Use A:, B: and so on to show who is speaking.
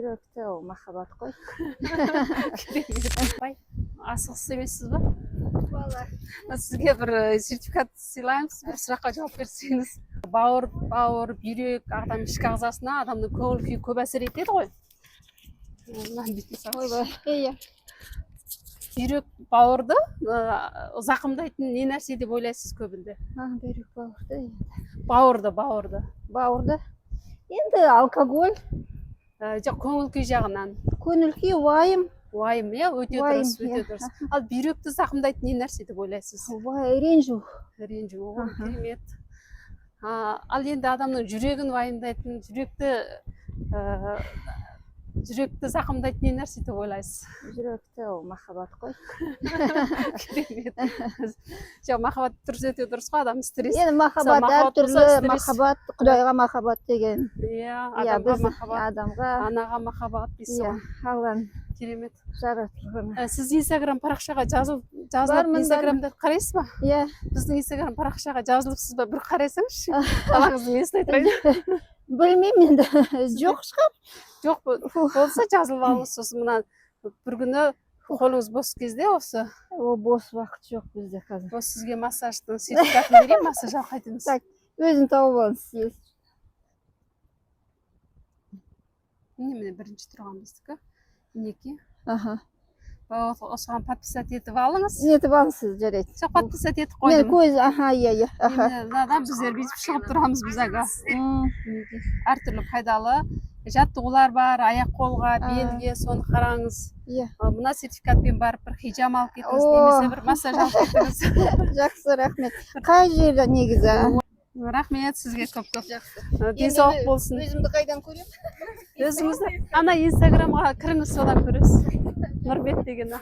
A: Жүректе ол махаббат қой.
B: Асығыс емессіз ба?
A: Валла.
B: Сізге бір сертификат сыйлаймыз, бір сұраққа жауап берсеңіз. Бауыр, бүйрек, адам ішкі ағзасына адамның көңіл күйі көп әсер етеді ғой.
A: Ойбай.
B: Бүйрек, бауырды зақымдайтын не нәрсе деп ойлайсыз көбінде?
A: Бүйрек
B: Бауырды.
A: Бауырды. Енді алкоголь.
B: Көңіл күй жағынан.
A: Көңіл күй уайым.
B: Уайым, өте дұрыс, өте дұрыс. Ал бүйректі зақымдайтын не нәрсе деп ойлайсыз?
A: Ренжу.
B: Ренжу, керемет. Ал енді адамның жүрегін уайымдайтын, жүректі зақымдайтын не нәрсе деп ойлайсыз?
A: Жүректе ол махаббат қой.
B: Керемет. Махаббат дұрыс, өте дұрыс қой, адам стресс.
A: Енді махаббат әртүрлі, махаббат, Құдайға махаббат деген.
B: Адамға махаббат,
A: адамға,
B: анаға махаббат дейсіз ғой.
A: Алланың
B: керемет.
A: жаратылған.
B: Сіз Инстаграм парақшаға жазылып Инстаграмда қарайсыз ба?
A: Иә.
B: Біздің Инстаграм парақшаға жазылыпсыз ба? Bir қарайсаңызшы. Балаңыздың несін айтайын?
A: Білмеймін енді. Жоқ шығар.
B: Жоқ, болса жазылып алыңыз. Сосын мына бір күні қолыңыз бос кезде осы.
A: Бос уақыт жоқ бізде қазір.
B: Осы сізге массаждың сертификатын берейін, массаж қайтыңыз.
A: Так, өзін тауып алыңыз.
B: Міне бірінші тұрған біздікі. Мінеки. Осыған подписать етіп алыңыз.
A: Етіп алыңыз, жарайды.
B: Жоқ, подписать етіп
A: Мен
B: қойдым.
A: көз, иә.
B: Біздер бүйтіп шығып тұрамыз біз аға. Әртүрлі пайдалы жаттығулар бар, аяқ қолға, белге, соны қараңыз. Мына сертификатпен барып бір хижам алып кетіңіз, немесе бір массаж алып кетіңіз.
A: Жақсы, рахмет. Қай жерде негізі?
B: Рахмет сізге көп-көп. Денсаулық болсын.
A: Өзімді қайдан көремін?
B: Өзіңізді ана Инстаграмға кіріңіз, содан көресіз. Нұрбек деген.